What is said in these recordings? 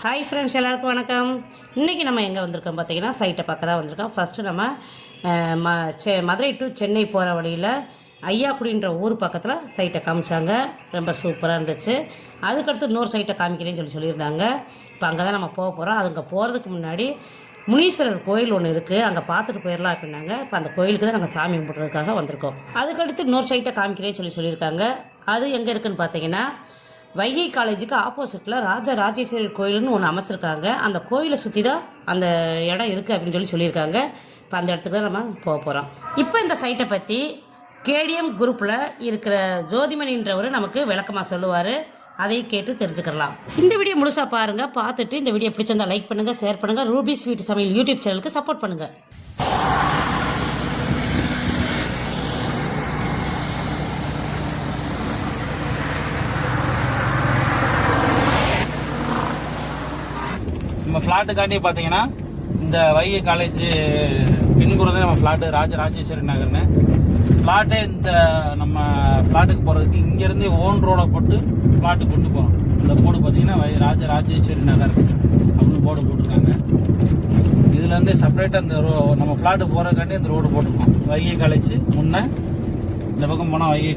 Hi friends, எல்லாருக்கும் வணக்கம். இன்றைக்கி நம்ம எங்கே வந்திருக்கோம் பார்த்தீங்கன்னா, சைட்டை பார்க்க தான் வந்திருக்கோம். ஃபஸ்ட்டு நம்ம மதுரை டு சென்னை போகிற வழியில் ஐயாக்குடின்ற ஊர் பக்கத்தில் சைட்டை காமிச்சாங்க. ரொம்ப சூப்பராக இருந்துச்சு. அதுக்கடுத்து இன்னொரு சைட்டை காமிக்கிறேன்னு சொல்லியிருந்தாங்க. இப்போ அங்கே தான் நம்ம போக போகிறோம். அதுங்க போகிறதுக்கு முன்னாடி முனீஸ்வரர் கோயில் ஒன்று இருக்குது, அங்கே பார்த்துட்டு போயிடலாம் அப்படின்னாங்க. இப்போ அந்த கோயிலுக்கு தான் நாங்கள் சாமி கும்பிட்றதுக்காக வந்திருக்கோம். அதுக்கடுத்து இன்னொரு சைட்டை காமிக்கிறேன்னு சொல்லியிருக்காங்க. அது எங்கே இருக்குதுன்னு பார்த்தீங்கன்னா, வைகை காலேஜுக்கு ஆப்போசிட்டில் ராஜராஜேஸ்வரி கோயில்னு ஒன்று அமைச்சிருக்காங்க. அந்த கோயிலை சுற்றி தான் அந்த இடம் இருக்குது அப்படின்னு சொல்லியிருக்காங்க. இப்போ அந்த இடத்துக்கு தான் நம்ம போக போகிறோம். இப்போ இந்த சைட்டை பற்றி கேடிஎம் குரூப்பில் இருக்கிற ஜோதிமணின்றவர் நமக்கு விளக்கமாக சொல்லுவார். அதையும் கேட்டு தெரிஞ்சுக்கலாம். இந்த வீடியோ முழுசாக பாருங்கள். பார்த்துட்டு இந்த வீடியோ பிடிச்சிருந்தா லைக் பண்ணுங்கள், ஷேர் பண்ணுங்கள். ரூபி ஸ்வீட் சமையல் யூடியூப் சேனலுக்கு சப்போர்ட் பண்ணுங்கள். நம்ம ஃப்ளாட்டுக்காண்டி பார்த்தீங்கன்னா இந்த வைகை காலேஜ் பின்புறதே நம்ம ஃப்ளாட்டு ராஜராஜேஸ்வரி நகர்னு ஃப்ளாட்டே. இந்த நம்ம ஃப்ளாட்டுக்கு போகிறதுக்கு இங்கேருந்து ஓன் ரோடை போட்டு ஃப்ளாட்டுக்கு கொண்டு போகிறோம். இந்த போர்டு பார்த்தீங்கன்னா ராஜராஜேஸ்வரி நகர் அப்படின்னு போர்டு போட்டிருக்காங்க. இதுலேருந்து செப்பரேட்டாக இந்த நம்ம ஃப்ளாட்டு போகிறதுக்காண்டி இந்த ரோடு போட்டிருக்கோம். வைகை காலேஜ் முன்னே இந்த பக்கம் போனால் வைகை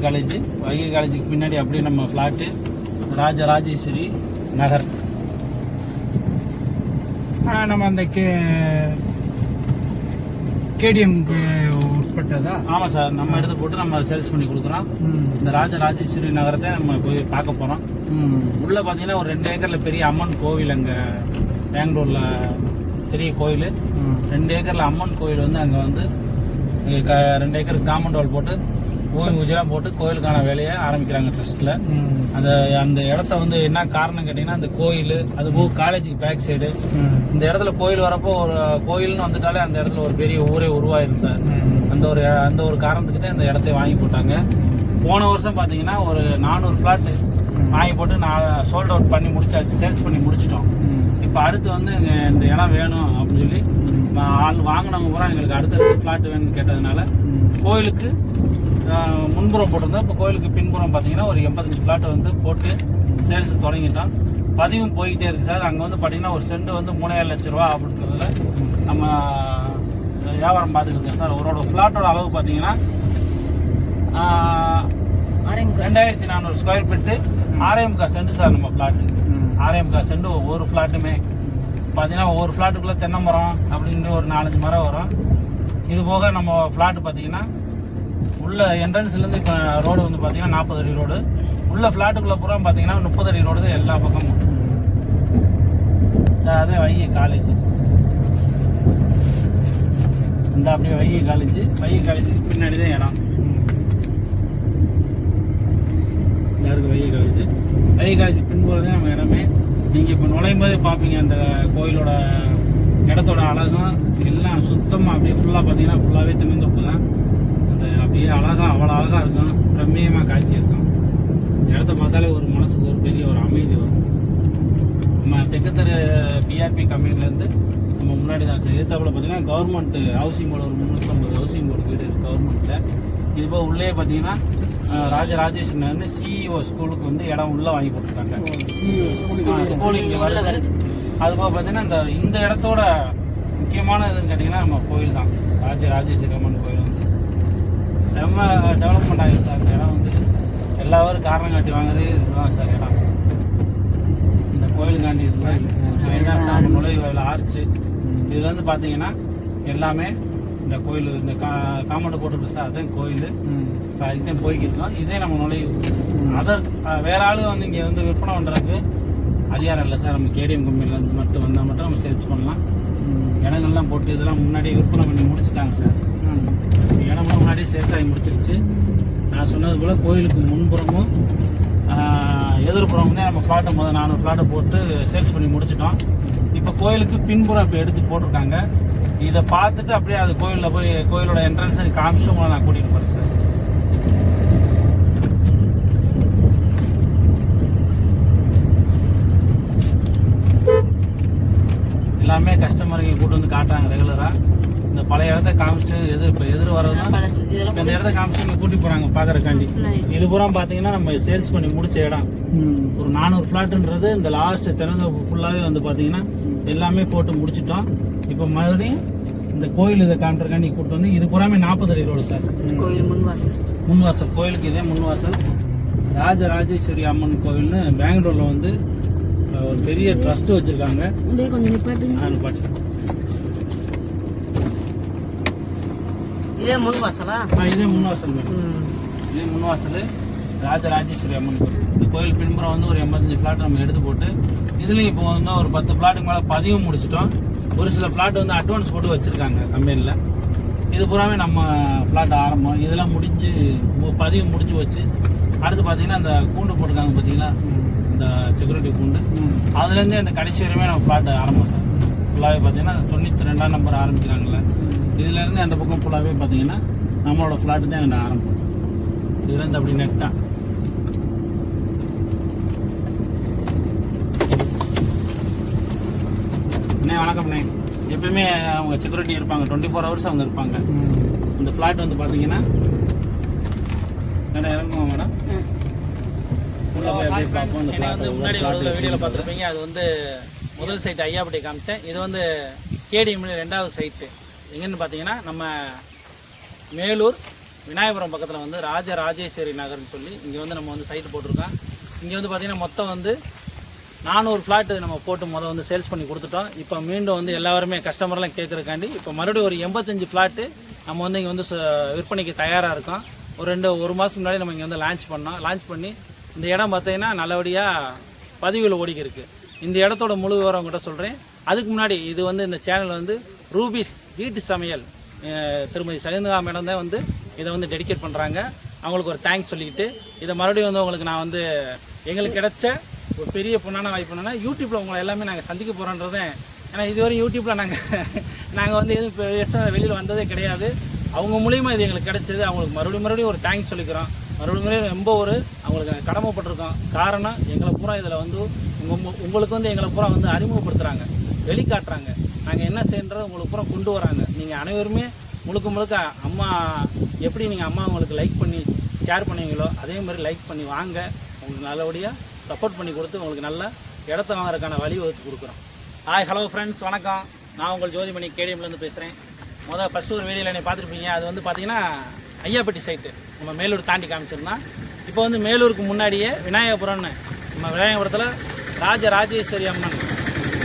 காலேஜுக்கு பின்னாடி அப்படியே நம்ம ஃப்ளாட்டு ராஜராஜேஸ்வரி நகர். நம்ம அந்த கேடிஎம்க்கு உட்பட்டதா? ஆமாம் சார், நம்ம இடத்த போட்டு நம்ம சேல்ஸ் பண்ணி கொடுக்குறோம். இந்த ராஜராஜேஸ்வரி நகரத்தை நம்ம போய் பார்க்க போகிறோம். உள்ளே பார்த்தீங்கன்னா ஒரு 2 ஏக்கரில் பெரிய அம்மன் கோவில், அங்கே பெங்களூரில் பெரிய கோயில். 2 ஏக்கரில் அம்மன் கோயில் வந்து அங்கே வந்து 2 ஏக்கருக்கு காம்பவுண்ட் வால் போட்டு பூமி பூஜைலாம் போட்டு கோயிலுக்கான வேலையை ஆரம்பிக்கிறாங்க ட்ரஸ்ட்டில். அந்த இடத்த வந்து என்ன காரணம் கேட்டிங்கன்னா, அந்த கோயில் அது போக காலேஜுக்கு பேக் சைடு இந்த இடத்துல கோயில் வரப்போ ஒரு கோயில்னு வந்துட்டாலே அந்த இடத்துல ஒரு பெரிய ஊரே உருவாயிருக்கு சார். அந்த ஒரு காரணத்துக்கு தான் இந்த இடத்த வாங்கி போட்டாங்க. போன வருஷம் பார்த்தீங்கன்னா ஒரு 400 ஃப்ளாட் வாங்கி போட்டு நான் சோல்ட் அவுட் பண்ணி முடிச்சாச்சு, சேல்ஸ் பண்ணி முடிச்சிட்டோம். இப்போ அடுத்து வந்து இந்த இடம் வேணும் அப்படின்னு சொல்லி ஆள் வாங்கினவங்க பூரா எங்களுக்கு அடுத்தடுத்து ஃப்ளாட் வேணும்னு கேட்டதுனால கோயிலுக்கு முன்புறம் போட்டிருந்தோம். இப்போ கோயிலுக்கு பின்புறம் பார்த்தீங்கன்னா ஒரு 85 ஃப்ளாட் வந்து போட்டு சேல்ஸ் தொடங்கிட்டோம். பதிவும் போய்கிட்டே இருக்குது சார். அங்கே வந்து பார்த்தீங்கன்னா ஒரு சென்ட் வந்து 3,000 லட்ச ரூபா அப்படின்றதுல நம்ம வியாபாரம் பார்த்துட்டு இருக்கோம் சார். ஒரு ஃப்ளாட்டோட அளவு பார்த்தீங்கன்னா 2400 ஸ்கொயர் ஃபீட்டு, 6.5 சென்ட் சார். நம்ம ஃப்ளாட்டு 6.5 சென்ட். ஒவ்வொரு ஃப்ளாட்டுமே பார்த்தீங்கன்னா ஒவ்வொரு ஃப்ளாட்டுக்குள்ளே தென்னை மரம் அப்படின்னு ஒரு 4-5 மரம் வரும். இது போக நம்ம ஃப்ளாட்டு பார்த்தீங்கன்னா உள்ள என்ட்ரன்ஸ்லேருந்து இப்போ ரோடு வந்து பார்த்தீங்கன்னா 40 அடி ரோடு. உள்ள ஃப்ளாட்டுக்குள்ளே பூரா பார்த்தீங்கன்னா 30 அடி ரோடு தான் எல்லா பக்கமும் சார். அதே வைகை காலேஜ் இந்த அப்படியே வைகை காலேஜுக்கு பின்னாடி தான் இடம். இருக்கு வைகை காலேஜ் பின்புறதே நம்ம இடமே. நீங்கள் இப்போ நுழையும் போதே பார்ப்பீங்க அந்த கோயிலோட இடத்தோட அழகும் எல்லாம் சுத்தமாக அப்படியே ஃபுல்லாக பார்த்தீங்கன்னா ஃபுல்லாகவே தென்னந்தோப்பு தான். அந்த அப்படியே அவ்வளோ அழகாக இருக்கும், பிரம்மியமாக காட்சி இருக்கும். இடத்த பார்த்தாலே ஒரு மனசுக்கு ஒரு பெரிய ஒரு அமைதி வரும். நம்ம தெற்குத்தர பிஆர்பி கம்பெனிலேருந்து நம்ம முன்னாடி தான் சார். எதிர்த்தாப்புல பார்த்தீங்கன்னா கவர்மெண்ட் ஹவுசிங் போர்டு ஒரு 350 ஹவுசிங் போர்டு வீடு இருக்குது கவர்மெண்ட்டில். இது போக உள்ளே பார்த்தீங்கன்னா ராஜராஜேஸ்வரி வந்து சிஇஓ ஸ்கூலுக்கு வந்து இடம் உள்ளே வாங்கி போட்டுருக்காங்க. ஸ்கூல் இங்கே வருது. அதுபோக பார்த்தீங்கன்னா இந்த இடத்தோட முக்கியமான இதுன்னு கேட்டிங்கன்னா நம்ம கோயில் தான். ராஜராஜேஸ்வரி அம்மன் கோயில் வந்து செம்ம டெவலப்மெண்ட் ஆகிடுச்சு சார். இந்த இடம் வந்து எல்லாரும் காரணம் காட்டி வாங்குறது இதுதான் சார் இடம். இந்த கோயிலுக்காண்டி இதுதான் சாமி நுழைவு ஆர்ச்சு. இதில் வந்து பார்த்தீங்கன்னா எல்லாமே இந்த கோயில் இந்த காம்பவுண்டு போட்டுருக்கு சார். அதுதான் கோயில். இப்போ அதுக்கு தான் போய்க்கிருக்கோம். இதே நம்ம நுழைவு. வேற ஆளுங்க வந்து இங்கே வந்து விற்பனை பண்ணுறதுக்கு அதிகாரம் இல்லை சார். நம்ம கேடிஎம் கம்பெனிலேருந்து மட்டும் வந்தால் மட்டும் நம்ம சேல்ஸ் பண்ணலாம். இடங்கள்லாம் போட்டு இதெல்லாம் முன்னாடியே விற்பனை பண்ணி முடிச்சுட்டாங்க சார். இடம்லாம் முன்னாடியே சேல்ஸ் ஆகி முடிச்சிருச்சு. நான் சொன்னது போல் கோயிலுக்கு முன்புறமும் எதிர்ப்புறமும் தான் நம்ம ஃப்ளாட்டை 400 ஃப்ளாட்டை போட்டு சேல்ஸ் பண்ணி முடிச்சிட்டோம். இப்போ கோயிலுக்கு பின்புறம் இப்போ எடுத்து போட்டிருக்காங்க. இதை பார்த்துட்டு அப்படியே அது கோயிலில் போய் கோயிலோட என்ட்ரன்ஸ் காமிச்சு உங்களை நான் கூட்டிகிட்டு போகிறேன் சார். எல்லாமே கஸ்டமருக்கு கூட்டு வந்து காட்டுறாங்க ரெகுலராக. இந்த பழைய இடத்த காமிச்சிட்டு இப்போ எதிர் வரதுதான் இப்ப இந்த இடத்த காமிச்சு இங்க கூட்டி போறாங்க பாக்குறக்காண்டி. இது பூரா பாத்தீங்கன்னா நம்ம சேல்ஸ் பண்ணி முடிச்ச இடம். ஒரு 400 பிளாட்ன்றது இந்த லாஸ்ட் திறந்த ஃபுல்லாவே வந்து பாத்தீங்கன்னா எல்லாமே போட்டு முடிச்சிட்டோம். இப்போ மறுபடியும் இந்த கோயில் இதை காமிக்கிறக்காண்டி கூட்டு வந்து இது பூராமே 40 அடி ரோடு சார். கோயில் முன்வாசல் கோயிலுக்கு இதே முன்வாசல். ராஜராஜேஸ்வரி அம்மன் கோயில்னு பெங்களூர்ல வந்து ஒரு பெரிய ட்ரஸ்ட் வச்சிருக்காங்க. நிப்பாட்டு. இதே முன் வாசலா? இதே முன்வாசல் மேடம். இதே முன்வாசல் ராஜராஜேஸ்வரி அம்மன் கோயில். இந்த கோயில் பின்புறம் வந்து ஒரு 85 பிளாட் நம்ம எடுத்து போட்டு இதுலயும் இப்போ வந்து ஒரு 10 பிளாட்டுக்கு மேல பதிவு முடிச்சிட்டோம். ஒரு சில பிளாட் வந்து அட்வான்ஸ் போட்டு வச்சிருக்காங்க கம்பெனில. இது பூராமே நம்ம பிளாட் ஆரம்பம். இதெல்லாம் முடிஞ்சு பதிவு முடிஞ்சு வச்சு அடுத்து பாத்தீங்கன்னா அந்த கூண்டு போட்டிருக்காங்க பாத்தீங்களா, இந்த செக்யூரிட்டி கூண்டு, அதுல இருந்து அந்த கடைசி வரையுமே நம்ம பிளாட் ஆரம்பம் சார். ஃபுல்லாவே பாத்தீங்கன்னா 92ஆம் நம்பர் ஆரம்பிக்கிறாங்கல்ல, இதுல இருந்து அந்த பக்கம் ஃபுல்லாவே பாத்தீங்கன்னா நம்மளோட பிளாட் தான் எங்க ஆரம்பம். இதுல இருந்து அப்படி நெட்டா அண்ணே வணக்கம்ண்ணே. எப்பயுமே அவங்க செக்யூரிட்டி இருப்பாங்க, 24 ஹவர்ஸ் அவங்க இருப்பாங்க. இந்த பிளாட் வந்து பாத்தீங்கன்னா இறங்குவோம் மேடம். முன்னாடி வீடியோல பார்த்துருப்பீங்க. அது வந்து முதல் சைட் ஐயாப்பட்டி காமிச்சேன். இது வந்து கேடிஎம் 2வது சைட்டு. எங்கன்னு பார்த்தீங்கன்னா நம்ம மேலூர் விநாயகபுரம் பக்கத்தில் வந்து ராஜராஜேஸ்வரி நகர்னு சொல்லி இங்கே வந்து நம்ம வந்து சைட்டு போட்டிருக்கோம். இங்கே வந்து பார்த்தீங்கன்னா மொத்தம் வந்து 400 ஃப்ளாட்டு நம்ம போட்டு வந்து சேல்ஸ் பண்ணி கொடுத்துட்டோம். இப்போ மீண்டும் வந்து எல்லாருமே கஸ்டமர்லாம் கேட்குறக்காண்டி இப்போ மறுபடியும் ஒரு 85 ஃப்ளாட்டு நம்ம வந்து இங்கே வந்து விற்பனைக்கு தயாராக இருக்கோம். ஒரு மாதத்துக்கு முன்னாடி நம்ம இங்கே வந்து லான்ச் பண்ணி இந்த இடம் பார்த்தீங்கன்னா நல்லபடியாக பதிவில் ஓடிக்கிருக்கு. இந்த இடத்தோட முழு விவரம் உங்கள்கிட்ட சொல்கிறேன். அதுக்கு முன்னாடி இது வந்து இந்த சேனல் வந்து ரூபிஸ் வீட்டு சமையல் திருமதி சகிந்தா மேடம் தான் வந்து இதை வந்து டெடிகேட் பண்ணுறாங்க. அவங்களுக்கு ஒரு தேங்க்ஸ் சொல்லிக்கிட்டு இதை மறுபடியும் வந்து உங்களுக்கு நான் வந்து எங்களுக்கு கிடைச்ச ஒரு பெரிய பொண்ணான வாய்ப்பு என்னன்னா யூடியூப்பில் உங்களை எல்லாமே நாங்கள் சந்திக்க போகிறோன்றதேன். ஏன்னா இதுவரை யூடியூப்பில் நாங்கள் வந்து எதுவும் வெளியில் வந்ததே கிடையாது. அவங்க மூலியமாக இது எங்களுக்கு கிடைச்சது. அவங்களுக்கு மறுபடியும் ஒரு தேங்க்ஸ் சொல்லிக்கிறோம். மறுபடியும் ரொம்ப அவங்களுக்கு கடமைப்பட்டிருக்கோம். காரணம் எங்களை பூரா இதில் வந்து உங்களுக்கு வந்து எங்களை பூரா வந்து அறிமுகப்படுத்துகிறாங்க, வெளிக்காட்டுறாங்க. நாங்கள் என்ன செய்யறதை உங்களுக்கு பூரா கொண்டு வராங்க. நீங்கள் அனைவருமே முழுக்க அம்மா எப்படி நீங்கள் அம்மா உங்களுக்கு லைக் பண்ணி ஷேர் பண்ணுவீங்களோ அதே மாதிரி லைக் பண்ணி வாங்க. உங்களுக்கு நல்லபடியாக சப்போர்ட் பண்ணி கொடுத்து உங்களுக்கு நல்ல இடத்த வாங்குறதுக்கான வழி வகுத்து கொடுக்குறோம். ஹாய் ஹலோ ஃப்ரெண்ட்ஸ், வணக்கம். நான் உங்கள் ஜோதிமணி கேடிஎம்லேருந்து பேசுகிறேன். ஃபஸ்ட்டு ஒரு வீடியோவில் என்னை பார்த்துருப்பீங்க. அது வந்து பார்த்தீங்கன்னா ஐயாப்பட்டி சைட்டு நம்ம மேலூர் தாண்டி காமிச்சிருந்தோம். இப்போ வந்து மேலூருக்கு முன்னாடியே விநாயகபுரம்னு நம்ம விநாயகபுரத்தில் ராஜராஜேஸ்வரி அம்மன்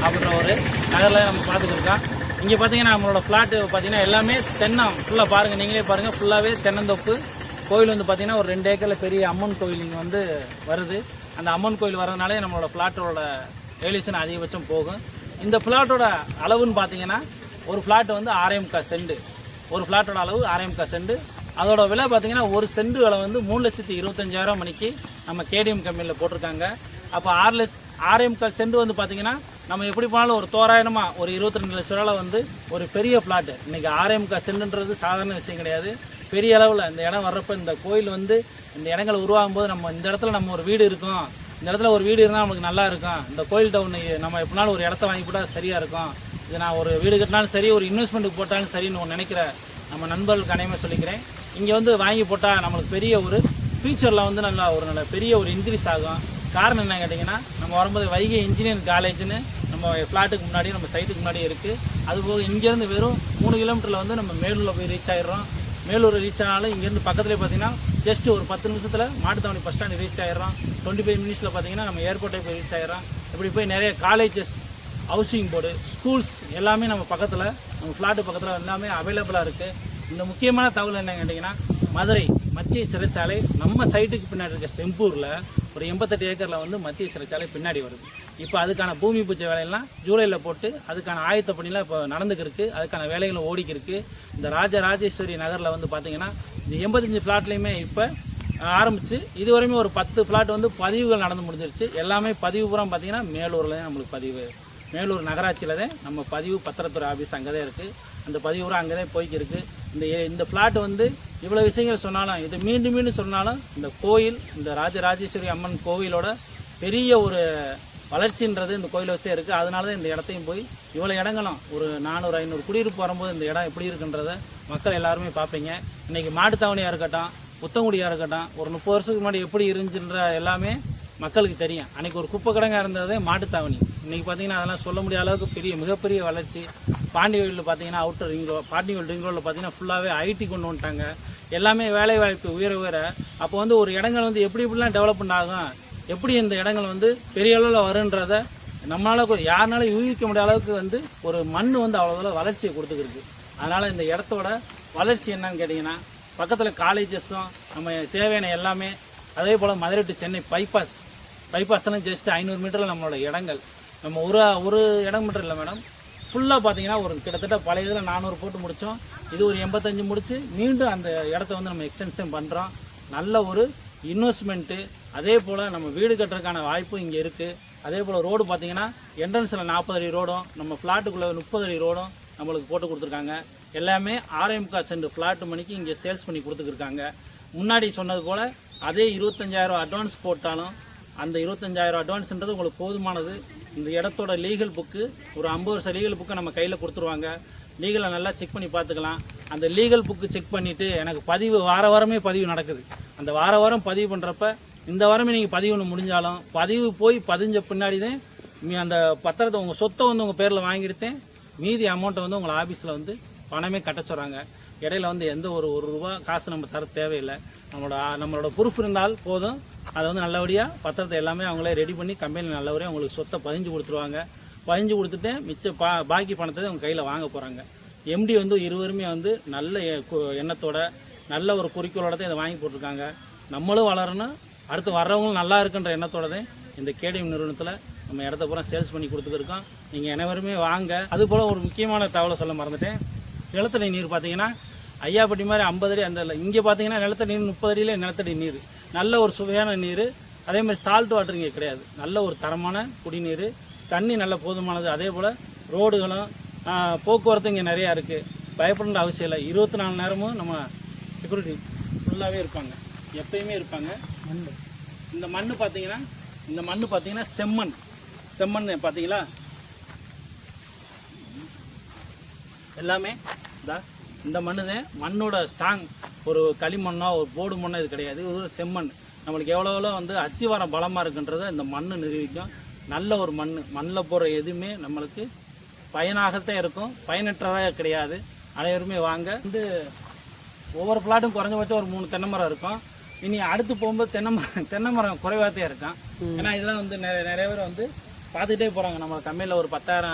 அப்படின்ற ஒரு நகரில் நம்ம பார்த்துக்கிருக்கோம். இங்கே பார்த்தீங்கன்னா நம்மளோட ஃப்ளாட்டு பார்த்தீங்கன்னா எல்லாமே தென்னம் ஃபுல்லாக பாருங்கள், நீங்களே பாருங்கள், ஃபுல்லாகவே தென்னந்தோப்பு. கோயில் வந்து பார்த்தீங்கன்னா ஒரு 2 ஏக்கரில் பெரிய அம்மன் கோயில் இங்கே வந்து வருது. அந்த அம்மன் கோயில் வர்றதுனாலே நம்மளோட ஃப்ளாட்டோட வேல்யூஷன் அதிகபட்சம் போகும். இந்த ஃப்ளாட்டோட அளவுன்னு பார்த்தீங்கன்னா ஒரு ஃப்ளாட்டு வந்து 6.25 சென்ட். ஒரு ஃப்ளாட்டோட அளவு 6.25 சென்ட். அதோட விலை பார்த்தீங்கன்னா ஒரு சென்ட் விலை வந்து 3,25,000 மணிக்கு நம்ம கேடிஎம் கம்பெனியில் போட்டிருக்காங்க. அப்போ 6.25 சென்ட் வந்து பார்த்தீங்கன்னா நம்ம எப்படி போனாலும் ஒரு தோராயமாக ஒரு 22 லட்ச ரூபாவில் வந்து ஒரு பெரிய ஃப்ளாட்டு. இன்றைக்கி 6.25 சென்ட்ன்றது சாதாரண விஷயம் கிடையாது. பெரிய அளவில் இந்த இடம் வர்றப்போ இந்த கோயில் வந்து இந்த இடங்கள் உருவாகும் போது நம்ம இந்த இடத்துல நம்ம ஒரு வீடு இருக்கும், இந்த இடத்துல ஒரு வீடு இருந்தால் நமக்கு நல்லா இருக்கும். இந்த கோயில் டவுன் நம்ம எப்படினாலும் ஒரு இடத்த வாங்கி போட்டால் சரியாக இருக்கும். இது நான் ஒரு வீடு கட்டினாலும் சரி, ஒரு இன்வெஸ்ட்மெண்ட்டுக்கு போட்டாலும் சரின்னு நினைக்கிற நம்ம நண்பர்களுக்கு அனைவரும் சொல்லிக்கிறேன். இங்கே வந்து வாங்கி போட்டால் நம்மளுக்கு பெரிய ஒரு ஃபியூச்சரில் வந்து நல்ல பெரிய ஒரு இன்க்ரீஸ் ஆகும். காரணம் என்ன கேட்டிங்கன்னா, நம்ம வரும்போது வைகை இன்ஜினியரிங் காலேஜ்னு நம்ம ஃப்ளாட்டுக்கு முன்னாடி நம்ம சைட்டுக்கு முன்னாடி இருக்குது. அதுபோக இங்கேருந்து வெறும் 3 கிலோமீட்டரில் வந்து நம்ம மேலூரில் போய் ரீச் ஆகிடுறோம். மேலூர் ரீச் ஆனாலும் இங்கேருந்து பக்கத்துலேயே பார்த்தீங்கன்னா ஜஸ்ட் ஒரு 10 நிமிஷத்தில் மாட்டுத்தாவணி பஸ் ஸ்டாண்டு ரீச் ஆகிடுறோம். 25 மினிட்ஸில் பார்த்தீங்கன்னா நம்ம ஏர்போர்ட்டை போய் ரீச் ஆகிடுறோம். இப்படி போய் நிறைய காலேஜஸ், ஹவுசிங் போர்டு, ஸ்கூல்ஸ் எல்லாமே நம்ம பக்கத்தில், நம்ம ஃப்ளாட்டு பக்கத்தில் எல்லாமே அவைலபிளாக இருக்குது. இந்த முக்கியமான தகவல் என்ன கேட்டிங்கன்னா, மதுரை மத்திய சிறைச்சாலை நம்ம சைட்டுக்கு பின்னாடி இருக்க செம்பூரில் ஒரு 88 ஏக்கரில் வந்து மத்திய சிறைச்சாலை பின்னாடி வருது. இப்போ அதுக்கான பூமி பூஜை வேலையெல்லாம் ஜூலையில் போட்டு அதுக்கான ஆயத்த பணிலாம் இப்போ நடந்துக்கிருக்கு. அதுக்கான வேலைகளும் ஓடிக்கிருக்கு. இந்த ராஜராஜேஸ்வரி நகரில் வந்து பார்த்திங்கன்னா இந்த 85 ஃப்ளாட்லேயுமே இப்போ ஆரம்பித்து இதுவரையுமே ஒரு 10 ஃப்ளாட் வந்து பதிவுகள் நடந்து முடிஞ்சிருச்சு. எல்லாமே பதிவு பூரா பார்த்திங்கன்னா மேலூரில் தான் நம்மளுக்கு பதிவு. மேலூர் நகராட்சியில் தான் நம்ம பதிவு பத்திரத்துறை ஆஃபீஸ் அங்கே தான் இருக்குது. அந்த பதிவு பூரா அங்கே தான் போய்க்கிருக்கு. இந்த ஃப்ளாட் வந்து இவ்வளோ விஷயங்கள் சொன்னாலும், இது மீண்டும் சொன்னாலும் இந்த கோயில், இந்த ராஜராஜேஸ்வரி அம்மன் கோவிலோட பெரிய ஒரு வளர்ச்சின்றது இந்த கோயிலை வச்சே இருக்குது. அதனால தான் இந்த இடத்தையும் போய் இவ்வளோ இடங்களும் ஒரு 400-500 குடியிருப்பு வரும்போது இந்த இடம் எப்படி இருக்குன்றத மக்கள் எல்லாருமே பார்ப்பீங்க. இன்றைக்கி மாட்டுத்தாவணியாக இருக்கட்டும், புத்தங்குடியாக இருக்கட்டும், ஒரு 30 வருஷத்துக்கு முன்னாடி எப்படி இருந்துச்சுன்ற எல்லாமே மக்களுக்கு தெரியும். அன்றைக்கி ஒரு குப்பை கிடங்கா இருந்ததே மாட்டுத்தாவணி. இன்றைக்கி பார்த்தீங்கன்னா அதெல்லாம் சொல்ல முடியாத அளவுக்கு மிகப்பெரிய வளர்ச்சி. பாண்டிகோயிலில் பார்த்தீங்கன்னா outer ring road, Pandikoil ring ரோடில் பார்த்தீங்கன்னா ஃபுல்லாகவே ஐடி கொண்டு வந்துட்டாங்க. எல்லாமே வேலை வாய்ப்பு உயர அப்போ வந்து ஒரு இடங்கள் வந்து எப்படிலாம் டெவலப்மெண்ட் ஆகும், எப்படி இந்த இடங்கள் வந்து பெரிய அளவில் வருன்றதை நம்மளால் யாருனாலும் யூகிக்க முடியாத அளவுக்கு வந்து ஒரு மண் வந்து அவ்வளோ வளர்ச்சியை கொடுத்துருக்கு. அதனால் இந்த இடத்தோட வளர்ச்சி என்னன்னு கேட்டிங்கன்னா, பக்கத்தில் காலேஜஸும் நம்ம தேவையான எல்லாமே, அதே போல் மதுரை டு சென்னை பைபாஸ்லாம் ஜஸ்ட் 500 மீட்டரில் நம்மளோட இடங்கள். நம்ம ஒரு இடம் மட்டும் இல்லை மேடம், ஃபுல்லாக பார்த்தீங்கன்னா ஒரு கிட்டத்தட்ட பழைய இதில் 400 போட்டு முடித்தோம். இது ஒரு 85 முடித்து மீண்டும் அந்த இடத்த வந்து நம்ம எக்ஸ்டென்ஷன் பண்ணுறோம். நல்ல ஒரு இன்வெஸ்ட்மெண்ட்டு. அதே போல் நம்ம வீடு கட்டுறதுக்கான வாய்ப்பும் இங்கே இருக்குது. அதே போல் ரோடு பார்த்தீங்கன்னா என்ட்ரன்ஸில் 40 அடி ரோடும், நம்ம ஃப்ளாட்டுக்குள்ளே 30 அடி ரோடும் நம்மளுக்கு போட்டு கொடுத்துருக்காங்க. எல்லாமே 6.25 சென்ட் ஃப்ளாட்டு மணிக்கு இங்கே சேல்ஸ் பண்ணி கொடுத்துருக்காங்க. முன்னாடி சொன்னது போல் அதே 25,000 அட்வான்ஸ் போட்டாலும் அந்த 25,000 அட்வான்ஸ்ன்றது உங்களுக்கு போதுமானது. இந்த இடத்தோட லீகல் புக்கு ஒரு 50 வருஷம் லீகல் புக்கு நம்ம கையில் கொடுத்துருவாங்க. லீகலை நல்லா செக் பண்ணி பார்த்துக்கலாம். அந்த லீகல் புக்கு செக் பண்ணிவிட்டு எனக்கு பதிவு வாரமே பதிவு நடக்குது. அந்த வாரம் பதிவு பண்ணுறப்ப இந்த வாரமே நீங்கள் பதிவு ஒன்று முடிஞ்சாலும் பதிவு போய் பதிஞ்ச பின்னாடி தான் அந்த பத்திரத்தை உங்கள் சொத்தை வந்து உங்கள் பேரில் வாங்கிடுத்தேன். மீதி அமௌண்ட்டை வந்து உங்களை ஆஃபீஸில் வந்து பணமே கட்ட சொல்கிறாங்க. இடையில வந்து எந்த ஒரு ரூபா காசு நம்ம தர தேவையில்லை. நம்மளோட ப்ரூஃப் இருந்தால் போதும். அதை வந்து நல்லபடியாக பத்திரத்தை எல்லாமே அவங்களே ரெடி பண்ணி கம்பெனியில் நல்லபடியாக உங்களுக்கு சொத்தை பதிஞ்சு கொடுத்துருவாங்க. பதிஞ்சு கொடுத்துட்டு மிச்ச பாக்கி பணத்தை அவங்க கையில் வாங்க போகிறாங்க. எம்டி வந்து இருவருமே வந்து நல்ல எண்ணத்தோட நல்ல ஒரு குறிக்கோளோட தான் இதை வாங்கி போட்டிருக்காங்க. நம்மளும் வளரணும், அடுத்து வர்றவங்களும் நல்லா இருக்குன்ற எண்ணத்தோட தான் இந்த கேடிஎம் நிறுவனத்தில் நம்ம இடத்த பூரா சேல்ஸ் பண்ணி கொடுத்துருக்கோம். நீங்கள் அனைவருமே வாங்க. அதுபோல் ஒரு முக்கியமான தகவலை சொல்ல மறந்துட்டேன். நிலத்தடி நீர் பார்த்தீங்கன்னா ஐயாப்பட்டி மாதிரி 50 அடி அந்த இங்கே பார்த்தீங்கன்னா நிலத்தடி நீர் 30 அடியிலே நிலத்தடி நீர் நல்ல ஒரு சுவையான நீர். அதே மாதிரி சால்ட் வாட்டர் இங்கே கிடையாது. நல்ல ஒரு தரமான குடிநீர், தண்ணி நல்ல போதுமானது. அதே போல் ரோடுகளும் போக்குவரத்து இங்கே நிறையா இருக்குது. பயப்படேண்ட அவசியம் இல்லை. 24 நேரமும் நம்ம செக்யூரிட்டி ஃபுல்லாகவே இருப்பாங்க, எப்பயுமே இருப்பாங்க. இந்த மண் பார்த்தீங்கன்னா செம்மண் பார்த்தீங்களா, எல்லாமே இந்த மண்ணு தான். மண்ணோட ஸ்ட்ராங் ஒரு களிமண்ணோ ஒரு போடு மண்ணோ இது கிடையாது. இது ஒரு செம்மண். நம்மளுக்கு எவ்வளோ வந்து அச்சிவாரம் பலமாக இருக்குன்றதை இந்த மண் நிரூபிக்கும். நல்ல ஒரு மண்ணில் போடுற எதுவுமே நம்மளுக்கு பயனாகத்தான் இருக்கும், பயனற்றதாக கிடையாது. அனைவருமே வாங்க. வந்து ஒவ்வொரு பிளாட்டும் குறைஞ்சபட்சம் ஒரு 3 தென்னை மரம் இருக்கும். இனி அடுத்து போகும்போது தென்னை மரம் குறைவாகத்தே இருக்கும். ஏன்னா இதெல்லாம் வந்து நிறைய பேர் வந்து பார்த்துக்கிட்டே போகிறாங்க. நம்ம கம்பெனியில் ஒரு 10,000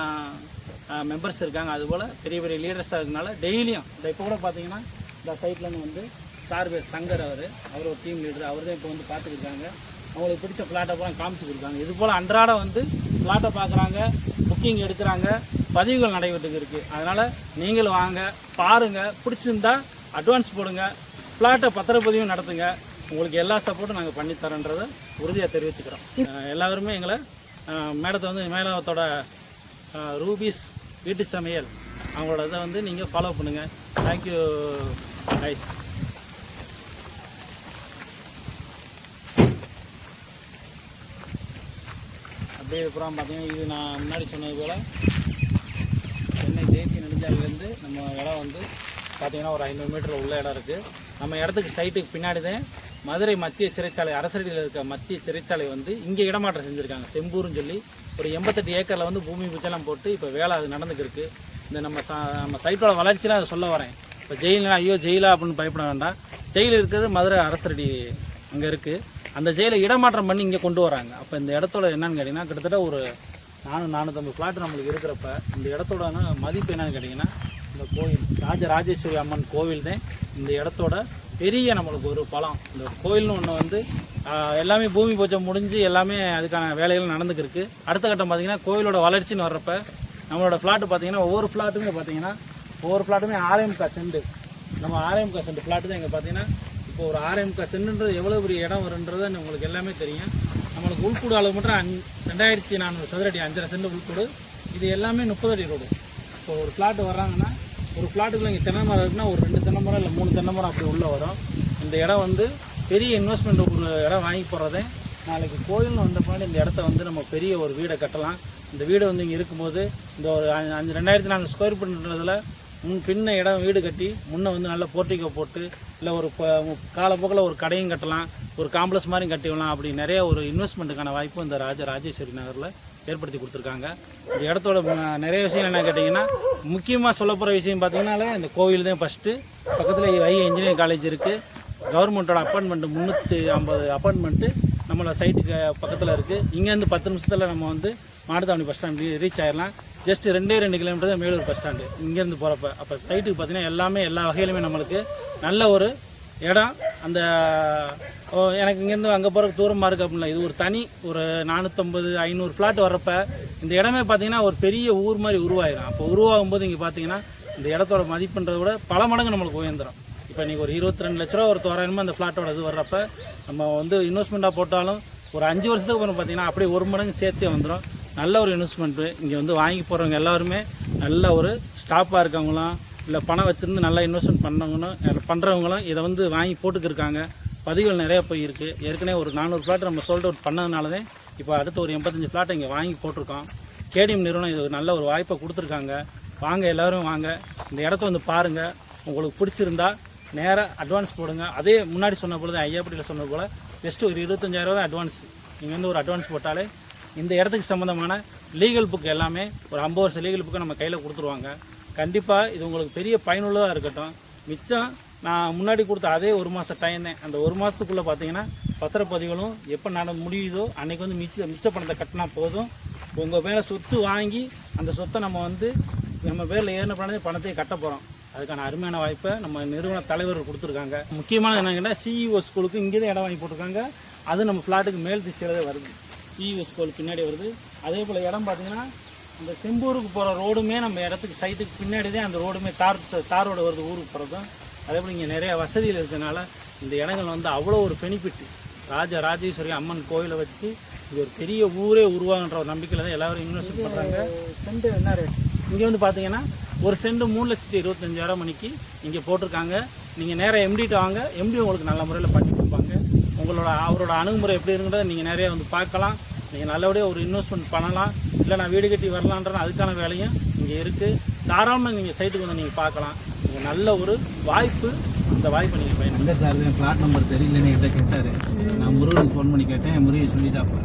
மெம்பர்ஸ் இருக்காங்க. அதுபோல் பெரிய பெரிய லீடர்ஸாக இருக்கனால டெய்லியும் இப்போ கூட பார்த்தீங்கன்னா இந்த சைட்லேருந்து வந்து சார் பேர் சங்கர், அவர் ஒரு டீம் லீடர், அவர் தான் இப்போ வந்து பார்த்துக்கிட்டாங்க. அவங்களுக்கு பிடிச்ச ஃப்ளாட்டை பூரா காமிச்சு கொடுத்தாங்க. இது போல் அன்றாட வந்து ஃப்ளாட்டை பார்க்குறாங்க, புக்கிங் எடுக்கிறாங்க, பதிவுகள் நடைபெற்றுக்கு இருக்குது. அதனால் நீங்களும் வாங்க, பாருங்கள், பிடிச்சிருந்தா அட்வான்ஸ் போடுங்க, ஃப்ளாட்டை பத்திரப்பதிவும் நடத்துங்க. உங்களுக்கு எல்லா சப்போர்ட்டும் நாங்கள் பண்ணித்தரோன்றதை உறுதியாக தெரிவிச்சுக்கிறோம். எல்லாருமே எங்களை மேடத்தோட ரூபீஸ் வீட்டு சமையல் அவங்களோட இதை வந்து நீங்கள் ஃபாலோ பண்ணுங்கள். Thank you guys. அப்படியே அப்புறம் பார்த்தீங்கன்னா இது நான் முன்னாடி சொன்னது போல் சென்னை தேசிய நெடுஞ்சாலையிலேருந்து நம்ம இடம் வந்து பார்த்தீங்கன்னா ஒரு 500 மீட்டரில் உள்ள இடம் இருக்குது. நம்ம இடத்துக்கு சைட்டுக்கு பின்னாடி தான் மதுரை மத்திய சிறைச்சாலை, அரசடியில் இருக்க மத்திய சிறைச்சாலை வந்து இங்கே இடமாற்றம் செஞ்சுருக்காங்க. செம்பூர்னு சொல்லி ஒரு 88 ஏக்கரில் வந்து பூமி பிச்செல்லாம் போட்டு இப்போ வேலை அது நடந்துக்கிருக்கு. இந்த நம்ம சைட்டோட வளர்ச்சியெலாம் அதை சொல்ல வரேன். இப்போ ஜெயிலா அப்படின்னு பயப்பட வேண்டாம். ஜெயில் இருக்கிறது மதுரை அரசடி அங்கே இருக்குது. அந்த ஜெயிலை இடமாற்றம் பண்ணி இங்கே கொண்டு வராங்க. அப்போ இந்த இடத்தோட என்னன்னு கேட்டிங்கன்னா கிட்டத்தட்ட ஒரு 450 ஃப்ளாட் நம்மளுக்கு இருக்கிறப்ப இந்த இடத்தோட மதிப்பு என்னன்னு கேட்டிங்கன்னா இந்த கோயில் ராஜராஜேஸ்வரி அம்மன் கோவில் தான் இந்த இடத்தோட பெரிய நம்மளுக்கு ஒரு பலம். இந்த கோயில்னு ஒன்று வந்து எல்லாமே பூமி பூஜை முடிஞ்சு எல்லாமே அதுக்கான வேலைகள் நடந்துக்கிருக்கு. அடுத்த கட்டம் பார்த்திங்கன்னா கோயிலோட வளர்ச்சின்னு வர்றப்ப நம்மளோட ஃப்ளாட்டு பார்த்திங்கன்னா ஒவ்வொரு ஃப்ளாட்டுமே 6.25 சென்ட். நம்ம 6.25 சென்ட் ஃப்ளாட்டு தான் இங்கே பார்த்திங்கன்னா இப்போ ஒரு 6.25 சென்ட்ன்றது எவ்வளோ பெரிய இடம் வருன்றது உங்களுக்கு எல்லாமே தெரியும். நம்மளுக்கு உள்கூடு அளவு மட்டும் 2400 சதுரடி, 5.5 சென்ட் உள்கூடு. இது எல்லாமே 30 அடி ரோடு. இப்போ ஒரு ஃப்ளாட்டு வர்றாங்கன்னா ஒரு ஃப்ளாட்டுக்குள்ள இங்கே தென்னை மரம் இருக்குன்னா ஒரு 2 தென்னை மரம் இல்லை 3 தென்னை மரம் அப்படி உள்ளே வரும். இந்த இடம் வந்து பெரிய இன்வெஸ்ட்மெண்ட் ஒரு இடம் வாங்கி போடுறதே நாளைக்கு கோயில்னு வந்த பின்னாடி இந்த இடத்த வந்து நம்ம பெரிய ஒரு வீடை கட்டலாம். இந்த வீடு வந்து இங்கே இருக்கும்போது இந்த ஒரு 2400 ஸ்கொயர் ஃபீட்ன்றதில் பின்ன இடம் வீடு கட்டி முன்னே வந்து நல்ல போர்ட்டிகோ போட்டு இல்லை ஒரு காலப்போக்கில் ஒரு கடையும் கட்டலாம், ஒரு காம்ப்ளெக்ஸ் மாதிரி கட்டிடலாம். அப்படி நிறைய ஒரு இன்வெஸ்ட்மெண்ட்டுக்கான வாய்ப்பு இந்த ராஜேஸ்வரி நகரில் ஏற்படுத்தி கொடுத்துருக்காங்க. இந்த இடத்தோட நிறைய விஷயம் என்ன கேட்டிங்கன்னா, முக்கியமாக சொல்ல போகிற விஷயம் பார்த்தீங்கன்னாலே இந்த கோவில் தான் ஃபஸ்ட்டு. பக்கத்தில் வைகை இன்ஜினியரிங் காலேஜ் இருக்குது. கவர்மெண்ட்டோட அப்பார்ட்மெண்ட்டு 350 அப்பார்ட்மெண்ட்டு நம்மளோட சைட்டுக்கு பக்கத்தில் இருக்குது. இங்கேருந்து 10 நிமிஷத்தில் நம்ம வந்து மாட்டுத்தாவணி பஸ் ஸ்டாண்ட் ரீச் ஆயிடலாம். ஜஸ்ட் 2 கிலோமீட்டர் தான் மேலூர் பஸ் ஸ்டாண்டு இங்கேருந்து போகிறப்ப. அப்போ சைட்டுக்கு பார்த்தீங்கன்னா எல்லாமே எல்லா வகையிலுமே நம்மளுக்கு நல்ல ஒரு இடம். அந்த எனக்கு இங்கேருந்து அங்கே போகிறதுக்கு தூரமாக இருக்குது அப்படின்னா இது ஒரு தனி ஒரு 450-500 ஃப்ளாட் வர்றப்ப இந்த இடமே பார்த்தீங்கன்னா ஒரு பெரிய ஊர் மாதிரி உருவாயிடும். அப்போ உருவாகும் போது இங்கே பார்த்தீங்கன்னா இந்த இடத்தோட மதிப்புன்றதை விட பல மடங்கு நம்மளுக்கு உயர்ந்துடும். இப்போ நீங்கள் ஒரு 22 லட்ச ரூபா ஒரு தோராயமாக அந்த ஃப்ளாட்டோட இது வர்றப்ப நம்ம வந்து இன்வெஸ்ட்மெண்ட்டாக போட்டாலும் ஒரு 5 வருஷத்துக்கு அப்புறம் பார்த்தீங்கன்னா அப்படியே 1 மடங்கு சேர்த்தே வந்துடும். நல்ல ஒரு இன்வெஸ்ட்மெண்ட்டு. இங்கே வந்து வாங்கி போகிறவங்க எல்லாருமே நல்ல ஒரு ஸ்டாப்பாக இருக்கவங்களாம் இல்லை பணம் வச்சுருந்து நல்லா இன்வெஸ்ட்மெண்ட் பண்ணுறவங்களும் இதை வந்து வாங்கி போட்டுக்கிருக்காங்க. பதிவுகள் நிறையா போயிருக்கு. ஏற்கனவே ஒரு 400 ஃப்ளாட் நம்ம சோல்ட் அவுட் பண்ணதுனால தான் இப்போ அடுத்து ஒரு 85 ஃப்ளாட்டை இங்கே வாங்கி போட்டிருக்கோம். கேடிஎம் நிறுவனம் இது நல்ல ஒரு வாய்ப்பை கொடுத்துருக்காங்க. வாங்க எல்லோரும் வாங்க, இந்த இடத்த வந்து பாருங்கள். உங்களுக்கு பிடிச்சிருந்தா நேராக அட்வான்ஸ் போடுங்க. அதே முன்னாடி சொன்ன பொழுது ஐயாப்பட்டியில் சொன்ன போல் ஜஸ்ட் ஒரு 25,000 தான் அட்வான்ஸ். நீங்கள் வந்து ஒரு அட்வான்ஸ் போட்டாலே இந்த இடத்துக்கு சம்மந்தமான லீகல் புக் எல்லாமே ஒரு 50 வருஷம் லீகல் புக்கை நம்ம கையில் கொடுத்துருவாங்க. கண்டிப்பாக இது உங்களுக்கு பெரிய பயனுள்ளதாக இருக்கட்டும். மிச்சம் நான் முன்னாடி கொடுத்த அதே 1 மாதம் டைம் தான். அந்த 1 மாதத்துக்குள்ளே பார்த்தீங்கன்னா பத்திரப்பதிவுகளும் எப்போ நடந்து முடியுதோ அன்றைக்கி வந்து மிச்ச பணத்தை கட்டினா போதும். உங்கள் மேலே சொத்து வாங்கி அந்த சொத்தை நம்ம வந்து நம்ம பேரில் ஏறின பணத்தை கட்ட போகிறோம். அதுக்கான அருமையான வாய்ப்பை நம்ம நிறுவன தலைவர்கள் கொடுத்துருக்காங்க. முக்கியமான என்னங்கன்னா சிஇஓ ஸ்கூலுக்கு இங்கே தான் இடம் வாங்கி போட்டிருக்காங்க. அது நம்ம ஃப்ளாட்டுக்கு மேல் திசையிலே வருது. சிஇஓ ஸ்கூல் பின்னாடி வருது. அதே போல் இடம் பார்த்தீங்கன்னா இந்த செம்பூருக்கு போகிற ரோடுமே நம்ம இடத்துக்கு சைட்டுக்கு பின்னாடி தான் அந்த ரோடுமே தாரோடு வருது ஊருக்கு போகிறதும். அதே போல் இங்கே நிறைய வசதிகள் இருக்கிறதுனால இந்த இடங்கள் வந்து அவ்வளோ ஒரு பெனிஃபிட். ராஜேஸ்வரி அம்மன் கோயிலை வச்சு இது ஒரு பெரிய ஊரே உருவாகுன்ற ஒரு நம்பிக்கையில் தான் எல்லோரும் இன்வெஸ்ட் பண்ணுறாங்க. சென்ட் என்ன ரேட் இங்கே வந்து பார்த்தீங்கன்னா ஒரு சென்ட் 3,25,000 மணிக்கு இங்கே போட்டிருக்காங்க. நீங்கள் நேராக எம்டிட்ட வாங்க, எம்டி உங்களுக்கு நல்ல முறையில் பண்ணி கொடுப்பாங்க. அவரோட அணுகுமுறை எப்படி இருக்குன்றதை நீங்கள் நிறைய வந்து பார்க்கலாம். நீங்கள் நல்லபடியாக ஒரு இன்வெஸ்ட்மெண்ட் பண்ணலாம். இல்லை நான் வீடு கட்டி வரலான்றன அதுக்கான வேலையும் இங்கே இருக்குது. தாராளமாக நீங்கள் சைட்டுக்கு வந்து நீங்கள் பார்க்கலாம். நீங்கள் நல்ல ஒரு வாய்ப்பு. அந்த வாய்ப்பை நீங்கள் பயன் எங்கே சார் ஃப்ளாட் நம்பர் தெரியலன்னு என்கிட்ட கேட்டார். நான் முருகனுக்கு ஃபோன் பண்ணி கேட்டேன். முருகன் சொல்லிட்டாப்பா.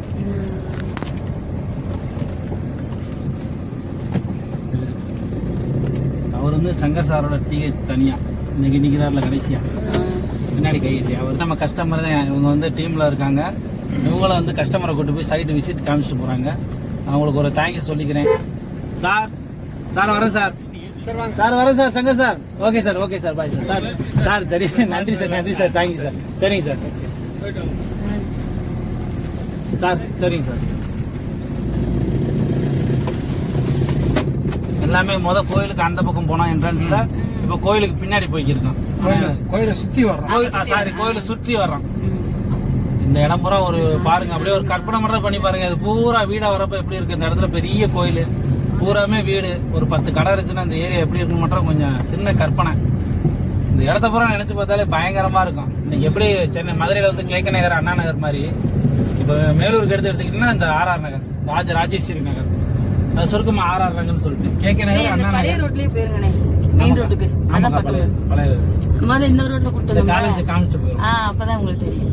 அவர் வந்து சங்கர் சாரோட டிஹெச் தனியாக இன்னைக்கு நிற்கிறாரில் கடைசியாக பின்னாடி கையிட்டு அவர் நம்ம கஸ்டமர் தான். இவங்க வந்து டீமில் இருக்காங்க. இவங்களும் வந்து கஸ்டமரை கூட்டு போய் சைட்டு விசிட் காமிச்சிட்டு போகிறாங்க. அவங்களுக்கு ஒரு தேங்க்யூ சொல்லிக்கிறேன். சார் வரேன் சார் வரேன் sir. Shankar sir okay sir bye sir சரி நன்றி சார் தேங்க்யூ சார். சரிங்க சார் சரிங்க சார். எல்லாமே கோயிலுக்கு அந்த பக்கம் போனோம் என்ட்ரன்ஸ்ல. இப்போ கோயிலுக்கு பின்னாடி போய்க்கிருக்கோம். கோயிலை சுற்றி வர்றோம். கோயிலை சுற்றி வர்றோம். இந்த இடம் பூரா ஒரு பாருங்க, அப்படியே ஒரு கற்பனை மட்டும் பண்ணி பாருங்க. அது பூரா வீடா வரப்ப எப்படி இருக்கு. இந்த இடத்துல பெரிய கோயில் பூராமே வீடு, ஒரு 10 கடை இருந்துச்சுன்னா இந்த ஏரியா எப்படி இருக்குன்னு மட்டும் கொஞ்சம் சின்ன கற்பனை. இந்த இடத்த பூரா நினைச்சு பார்த்தாலே பயங்கரமா இருக்கும். இன்னைக்கு எப்படி சென்னை மதுரையில வந்து கேக்க நகர் அண்ணா நகர் மாதிரி இப்போ மேலூருக்கு எடுத்துக்கிட்டீங்கன்னா இந்த ஆர்ஆர் நகர் ராஜேஸ்வரி நகர் அது சுருக்கமா ஆர்ஆர் நகர்னு சொல்லிட்டு கேக்க நகர் அண்ணா நகர் ரோட்லயே போயிருங்கண்ணே. மெயின் ரோட்டுக்கு அதான் பழைய இந்த ரோட்ல கூட்டு காலேஜ் காமிச்சிட்டு போயிடும். அப்பதான் உங்களுக்கு தெரியும்.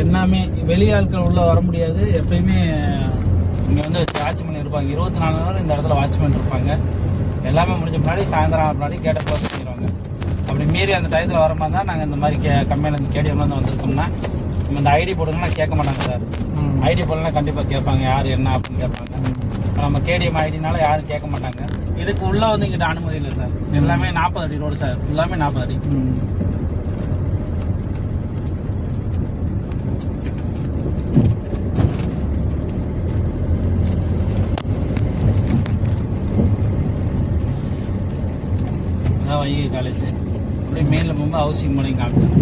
எல்லாமே வெளியாட்கள் உள்ள வர முடியாது. எப்பயுமே இங்கே வந்து வாட்ச்மேன் இருப்பாங்க. 24 நேரம் இந்த இடத்துல வாட்ச்மேன் இருப்பாங்க. எல்லாமே முடிஞ்ச முன்னாடி சாயந்தரம் முன்னாடி கேட்ட க்ளோஸ் பண்ணிடுவாங்க. அப்படி மீறி அந்த டயத்தில் வர மாதிரி தான் நாங்கள் இந்த மாதிரி கம்பெனிலேருந்து கேடிஎம்லேருந்து வந்திருக்கோம்னா நம்ம இந்த ஐடி போடுங்கன்னா கேட்க மாட்டாங்க சார். ஐடி போடலாம் கண்டிப்பாக கேட்பாங்க, யார் என்ன அப்படின்னு கேட்பாங்க. நம்ம கேடிஎம் ஐடினால யாரும் கேட்க மாட்டாங்க. இதுக்கு உள்ளே வந்து இங்கிட்ட அனுமதி இல்லை சார். எல்லாமே 40 அடி ரோடு சார். எல்லாமே 40 அடி. வைகை காலேஜ் அப்படியே மேல போகும்போது ஹவுசிங் மனையும் காமிச்சோம்.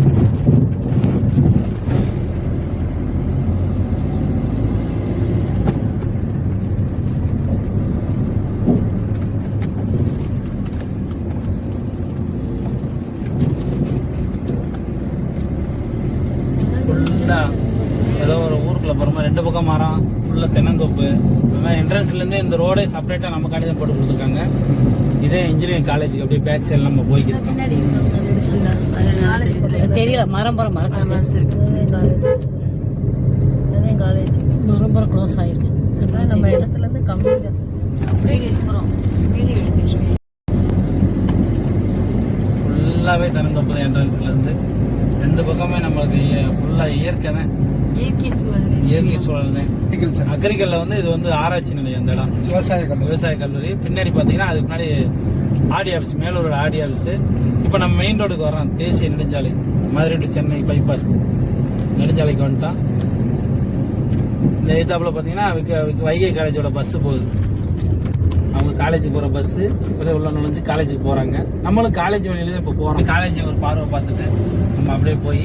ஏதோ ஒரு ஊருக்குள்ள போகிற மாதிரி 2 பக்கம் மரம் ஃபுல்லாக தென்னந்தோப்பு. என்ட்ரன்ஸ்லேருந்து இந்த ரோடே செப்பரேட்டாக நம்ம காலேஜ் போட்டு கொடுத்துருக்காங்க. இதே இன்ஜினியரிங் காலேஜுக்கு அப்படியே பேக் சைடில் நம்ம போய்க்கிறோம். பின்னாடி இருக்கிறவங்க அது இருக்குல்ல, அது காலேஜ் தெரியல, மரம்பரம் மறைச்சிருக்கு. அதுதான் காலேஜ். மரம்பரம் க்ளோஸ் ஆயிருக்கு. அதான் நம்ம இடத்துல இருந்து கம்மி தான். வீடு இருக்கிறோம், வீடு எடுத்துக்கிட்டு ஃபுல்லாகவே தென்னந்தோப்பு தான் என்ட்ரன்ஸ்லேருந்து. 2 பக்கமே நம்மளுக்கு ஃபுல்லாக இயற்கை தான், இயற்கை சூழல். இயற்கை சூழல் தான். அக்ரிகல்ல வந்து இது வந்து ஆராய்ச்சி நிலையம். இந்த இடம் விவசாய கல்லூரி. பின்னாடி பார்த்தீங்கன்னா அதுக்கு முன்னாடி ஆடி ஆஃபீஸ், மேலூரோட ஆடி ஆஃபீஸ். இப்போ நம்ம மெயின் ரோடுக்கு வரோம், தேசிய நெடுஞ்சாலை, மதுரை டு சென்னை பைபாஸ் நெடுஞ்சாலைக்கு வந்துட்டோம். இந்த எதிர்த்தாப்புல பார்த்தீங்கன்னா வைகை காலேஜோட பஸ்ஸு போகுது. அவங்க காலேஜுக்கு போகிற பஸ்ஸு இப்போ உள்ள நுழைஞ்சு காலேஜுக்கு போகிறாங்க. நம்மளும் காலேஜ் வழியில தான் இப்போ போகிறோம். காலேஜ் ஒரு பார்வை பார்த்துட்டு நம்ம அப்படியே போய்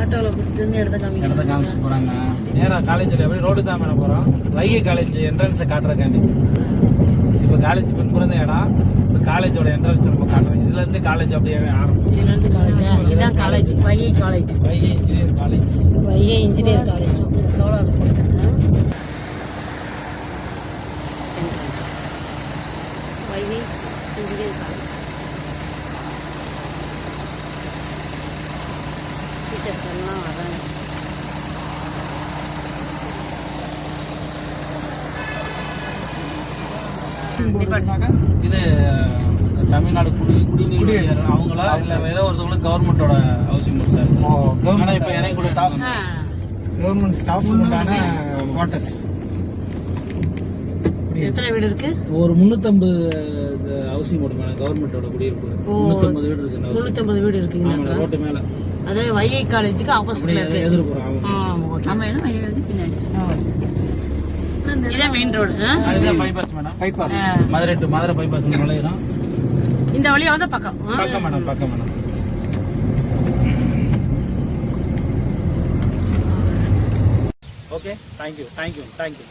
ஆட்டோவில் கொடுத்து இடத்த காமிச்சு போகிறாங்க. நேராக காலேஜில் அப்படியே ரோடு தான் மேலே போகிறோம். வைகை காலேஜ் என்ட்ரன்ஸை காட்டுறக்காண்டி. இப்போ காலேஜ் பின்புறம் இடம். இப்போ காலேஜோட என்ட்ரன்ஸ் நம்ம காட்டுறோம். இதுலேருந்து காலேஜ் அப்படியே ஆரம்பம். இதுலேருந்து காலேஜா? இதுதான் college, Vaigai college. Vaigai engineering college. Vaigai engineer college. Solar போட்டுருக்கேன். Vaigai engineer college. டீச்சர்ஸ் எல்லாம் வராங்க. இது தமிழ்நாடு குடிநீர் அவங்களா இல்ல ஏதோ ஒருத்தவங்களுக்கு கவர்மெண்டோட ஹவுசிங் போர்டு சார். ஆனா இப்ப இறங்கி கூட ஸ்டாஃப், கவர்மெண்ட் ஸ்டாஃப் குவார்டர்ஸ். எத்தனை வீடு இருக்கு? ஒரு 350 ஹவுசிங் போர்டு மேல கவர்மெண்டோட குடியிருப்பு. 350 வீடு இருக்கு. 350 வீடு இருக்குங்க ரோட்டு மேல. அதாவது வைகை காலேஜுக்கு ஆப்போசிட்ல இருக்கு. எதிர்ப்புறம். நம்ம இடம் வைகை பின்னாடி. இதான் மெயின் ரோடு. அதுதான் bypass madam. Bypass Madurai to Madurai bypass நுழையிறோம். இந்த வழியா வந்து பக்கம். பக்கம் மேடம், பக்கம் மேடம். Okay, thank you.